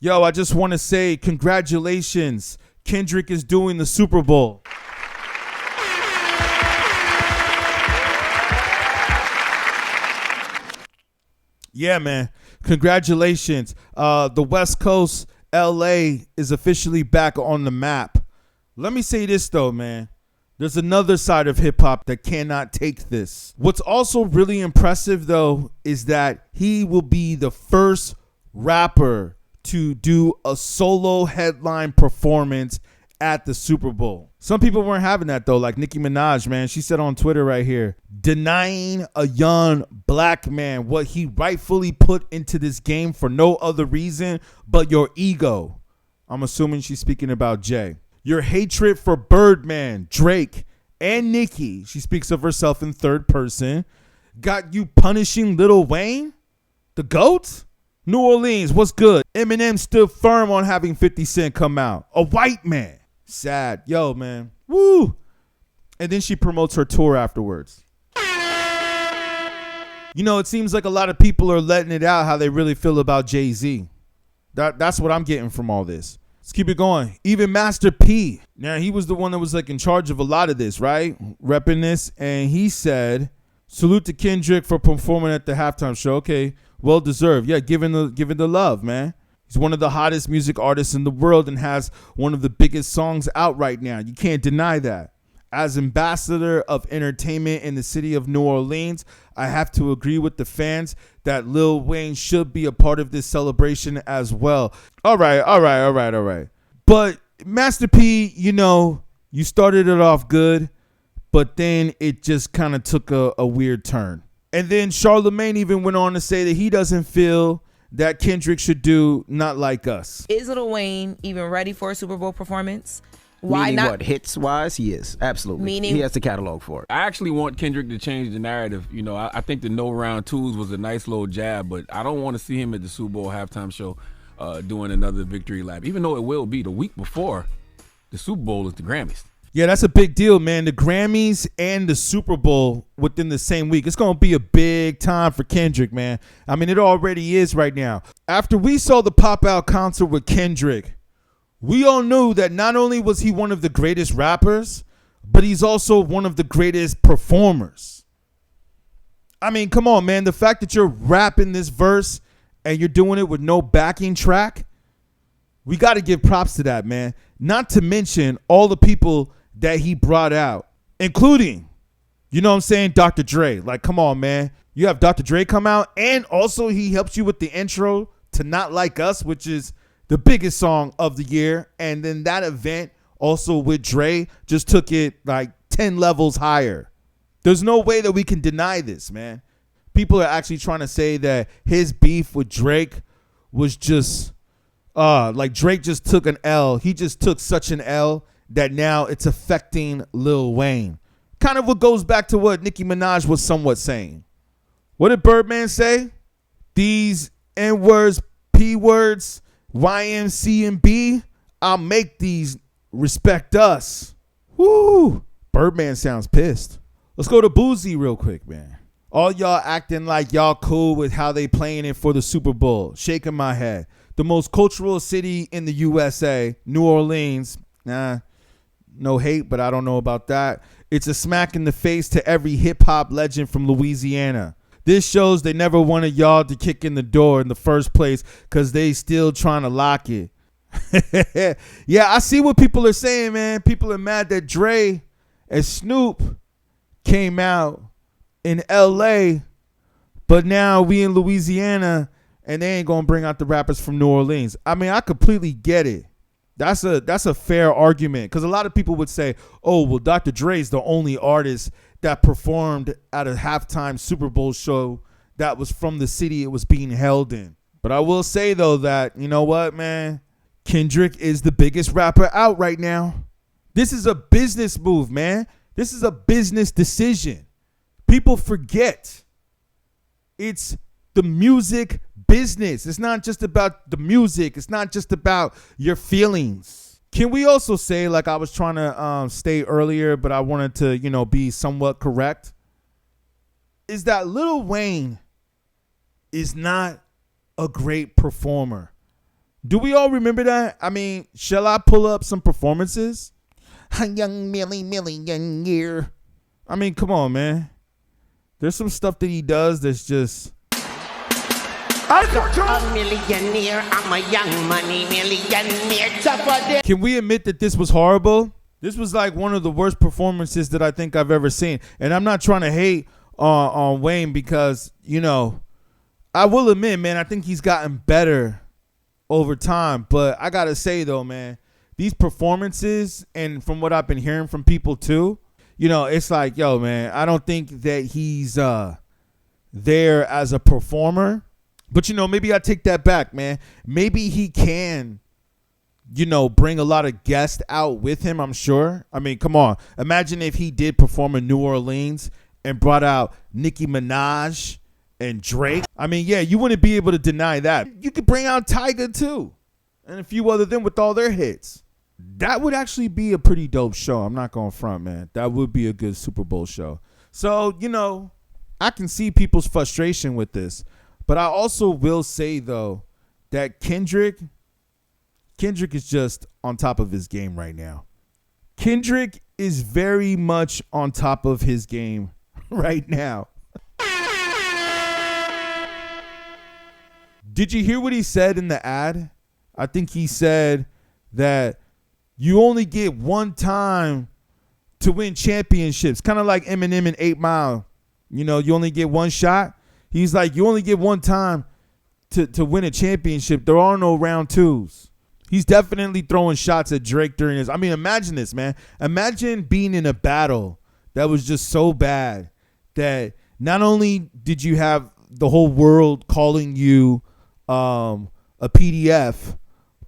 Yo, I just want to say congratulations. Kendrick is doing the Super Bowl. Yeah, man. Congratulations. The West Coast, LA, is officially back on the map. Let me say this, though, man. There's another side of hip hop that cannot take this. What's also really impressive, though, is that he will be the first rapper to do a solo headline performance at the Super Bowl. Some people weren't having that, though, like Nicki Minaj, man. She said on Twitter right here, denying a young black man what he rightfully put into this game for no other reason but your ego. I'm assuming she's speaking about Jay. Your hatred for Birdman, Drake, and Nicki, she speaks of herself in third person, got you punishing Lil Wayne, the GOAT? New Orleans, what's good? Eminem stood firm on having 50 Cent come out. A white man. Sad. Yo, man. Woo. And then she promotes her tour afterwards. You know, it seems like a lot of people are letting it out how they really feel about Jay-Z. That's what I'm getting from all this. Let's keep it going. Even Master P. Now, he was the one that was like in charge of a lot of this, right? Repping this. And he said, salute to Kendrick for performing at the halftime show. Okay, well deserved. Yeah, giving the love, man. He's one of the hottest music artists in the world and has one of the biggest songs out right now. You can't deny that. As ambassador of entertainment in the city of New Orleans, I have to agree with the fans that Lil Wayne should be a part of this celebration as well. All right. But Master P, you know, you started it off good, but then it just kind of took a weird turn. And then Charlemagne even went on to say that he doesn't feel that Kendrick should do Not Like Us. Is Lil Wayne even ready for a Super Bowl performance? Why Meaning not? What, hits-wise? He is, absolutely. Meaning? He has the catalog for it. I actually want Kendrick to change the narrative. You know, I think the No Round Twos was a nice little jab, but I don't want to see him at the Super Bowl halftime show doing another victory lap, even though it will be the week before the Super Bowl is the Grammys. Yeah, that's a big deal, man. The Grammys and the Super Bowl within the same week. It's going to be a big time for Kendrick, man. I mean, it already is right now. After we saw the pop-out concert with Kendrick, we all knew that not only was he one of the greatest rappers, but he's also one of the greatest performers. I mean, come on, man. The fact that you're rapping this verse and you're doing it with no backing track, we got to give props to that, man. Not to mention all the people that he brought out, including, you know what I'm saying, Dr. Dre. Like, come on, man. You have Dr. Dre come out, and also he helps you with the intro to Not Like Us, which is the biggest song of the year. And then that event also with Dre just took it like 10 levels higher. There's no way that we can deny this, man. People are actually trying to say that his beef with Drake was just like Drake just took an L. He just took such an L that now it's affecting Lil Wayne. Kind of what goes back to what Nicki Minaj was somewhat saying. What did Birdman say? These N-words, P-words, YMC and B, I'll make these respect us. Woo! Birdman sounds pissed. Let's go to Boozy real quick, man. All y'all acting like y'all cool with how they playing it for the Super Bowl. Shaking my head. The most cultural city in the USA, New Orleans. Nah, no hate, but I don't know about that. It's a smack in the face to every hip-hop legend from Louisiana. This shows they never wanted y'all to kick in the door in the first place because they still trying to lock it. Yeah, I see what people are saying, man. People are mad that Dre and Snoop came out in L.A., but now we in Louisiana and they ain't going to bring out the rappers from New Orleans. I mean, I completely get it. That's a fair argument because a lot of people would say, oh, well, Dr. Dre's the only artist that performed at a halftime Super Bowl show that was from the city it was being held in. But I will say, though, that, you know what, man? Kendrick is the biggest rapper out right now. This is a business move, man. This is a business decision. People forget it's the music business. It's not just about the music. It's not just about your feelings. Can we also say, like I was trying to state earlier, but I wanted to, you know, be somewhat correct, is that Lil Wayne is not a great performer. Do we all remember that? I mean, shall I pull up some performances? A young millionaire. I mean, come on, man. There's some stuff that he does that's just... I'm a millionaire. I'm a young money millionaire. Can we admit that this was horrible? This was like one of the worst performances that I think I've ever seen. And I'm not trying to hate on Wayne because, you know, I will admit, man, I think he's gotten better over time. But I got to say, though, man, these performances, and from what I've been hearing from people, too, you know, it's like, yo, man, I don't think that he's there as a performer. But, you know, maybe I take that back, man. Maybe he can, you know, bring a lot of guests out with him, I'm sure. I mean, come on. Imagine if he did perform in New Orleans and brought out Nicki Minaj and Drake. I mean, yeah, you wouldn't be able to deny that. You could bring out Tyga, too, and a few other them with all their hits. That would actually be a pretty dope show. I'm not going front, man. That would be a good Super Bowl show. So, you know, I can see people's frustration with this. But I also will say, though, that Kendrick is just on top of his game right now. Kendrick is very much on top of his game right now. Did you hear what he said in the ad? I think he said that you only get one time to win championships. Kind of like Eminem in 8 Mile. You know, you only get one shot. He's like, you only get one time to win a championship. There are no round twos. He's definitely throwing shots at Drake during his. I mean, imagine this, man. Imagine being in a battle that was just so bad that not only did you have the whole world calling you a PDF,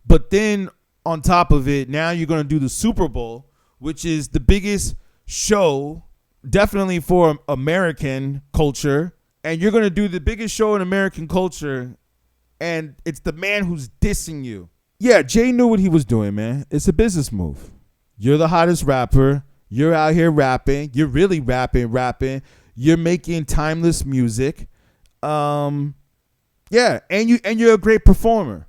but then on top of it, now you're going to do the Super Bowl, which is the biggest show, definitely for American culture. And you're going to do the biggest show in American culture, and it's the man who's dissing you. Yeah, Jay knew what he was doing, man. It's a business move. You're the hottest rapper. You're out here rapping. You're really rapping. You're making timeless music. Yeah, and you're a great performer.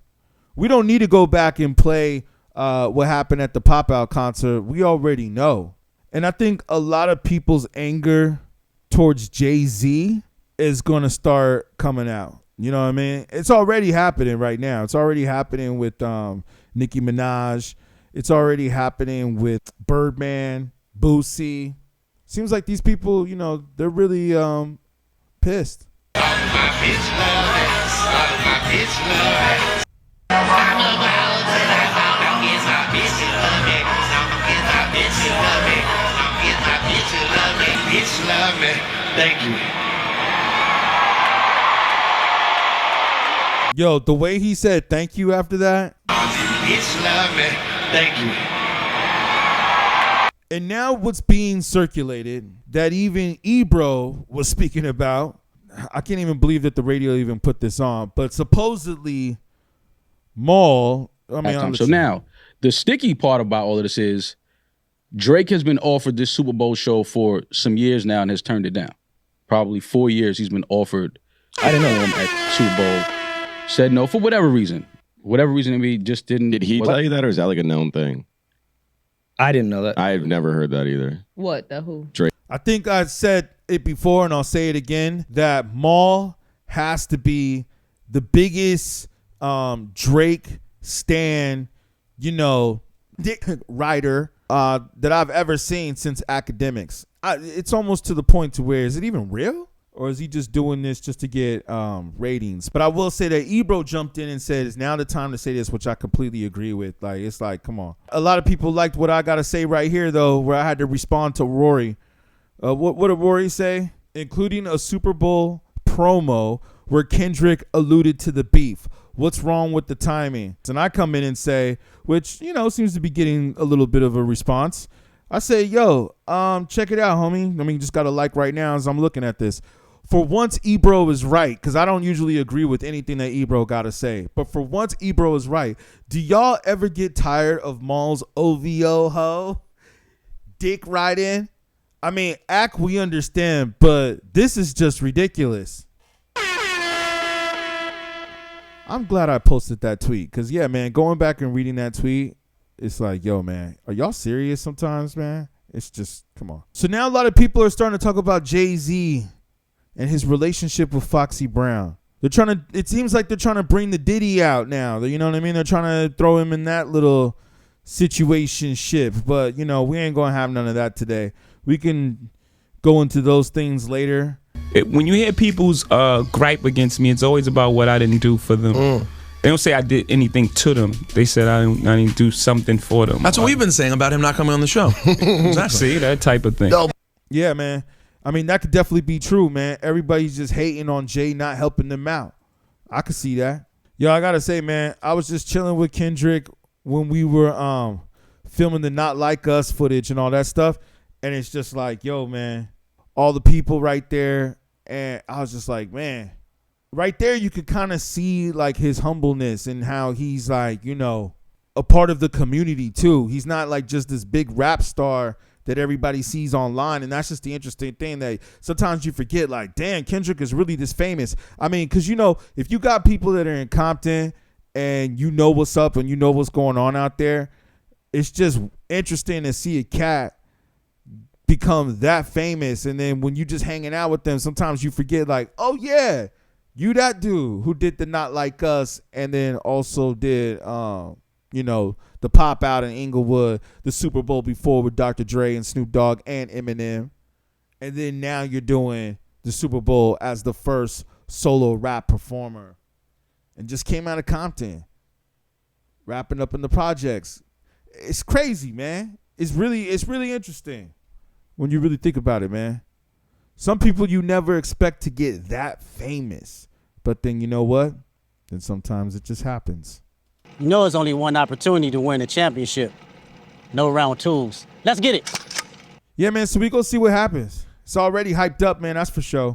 We don't need to go back and play what happened at the Pop-Out concert. We already know. And I think a lot of people's anger towards Jay-Z is going to start coming out. You know what I mean? It's already happening right now. It's already happening with Nicki Minaj. It's already happening with Birdman, Boosie. Seems like these people, you know, they're really pissed. Thank you. Yo, the way he said thank you after that. Bitch love me. Thank you. And now what's being circulated that even Ebro was speaking about. I can't even believe that the radio even put this on. But supposedly Maul. So now, the sticky part about all of this is Drake has been offered this Super Bowl show for some years now and has turned it down. Probably 4 years he's been offered. I didn't know him at Super Bowl. Said no for whatever reason. Whatever reason, we just didn't. Did he tell you that, or is that like a known thing? I didn't know that. I've never heard that either. What? The who? Drake. I think I said it before, and I'll say it again, that Maul has to be the biggest Drake stan, you know, writer that I've ever seen since Academics. It's almost to the point to where, is it even real? Or is he just doing this just to get ratings? But I will say that Ebro jumped in and said, it's now the time to say this, which I completely agree with. Like, it's like, come on. A lot of people liked what I got to say right here, though, where I had to respond to Rory. What did Rory say? Including a Super Bowl promo where Kendrick alluded to the beef. What's wrong with the timing? And I come in and say, which, you know, seems to be getting a little bit of a response. I say, yo, check it out, homie. I mean, just got a like right now as I'm looking at this. For once, Ebro is right, because I don't usually agree with anything that Ebro got to say. But for once, Ebro is right. Do y'all ever get tired of Maul's OVO ho? Dick riding? I mean, act we understand, but this is just ridiculous. I'm glad I posted that tweet because, yeah, man, going back and reading that tweet, it's like, yo, man, are y'all serious sometimes, man? It's just, come on. So now a lot of people are starting to talk about Jay-Z and his relationship with Foxy Brown. It seems like they're trying to bring the Diddy out now. You know what I mean? They're trying to throw him in that little situationship. But, you know, we ain't going to have none of that today. We can go into those things later. When you hear people's gripe against me, it's always about what I didn't do for them. They don't say I did anything to them. They said I didn't do something for them. That's what we've been saying about him not coming on the show. Exactly. See, that type of thing. Yeah, man. I mean, that could definitely be true, man. Everybody's just hating on Jay not helping them out. I could see that. Yo, I got to say, man, I was just chilling with Kendrick when we were filming the Not Like Us footage and all that stuff. And it's just like, yo, man, all the people right there. And I was just like, man, right there you could kind of see like his humbleness and how he's like, you know, a part of the community too. He's not like just this big rap star that everybody sees online. And that's just the interesting thing that sometimes you forget, like, damn, Kendrick is really this famous. I mean, because, you know, if you got people that are in Compton and you know what's up and you know what's going on out there, it's just interesting to see a cat become that famous. And then when you just hanging out with them, sometimes you forget, like, oh, yeah, you that dude who did the Not Like Us and then also did, you know, the pop out in Inglewood, the Super Bowl before with Dr. Dre and Snoop Dogg and Eminem. And then now you're doing the Super Bowl as the first solo rap performer. And just came out of Compton, rapping up in the projects. It's crazy, man. It's really interesting when you really think about it, man. Some people you never expect to get that famous. But then you know what? Then sometimes it just happens. You know it's only one opportunity to win a championship. No round twos. Let's get it. Yeah, man, so we go see what happens. It's already hyped up, man, that's for sure.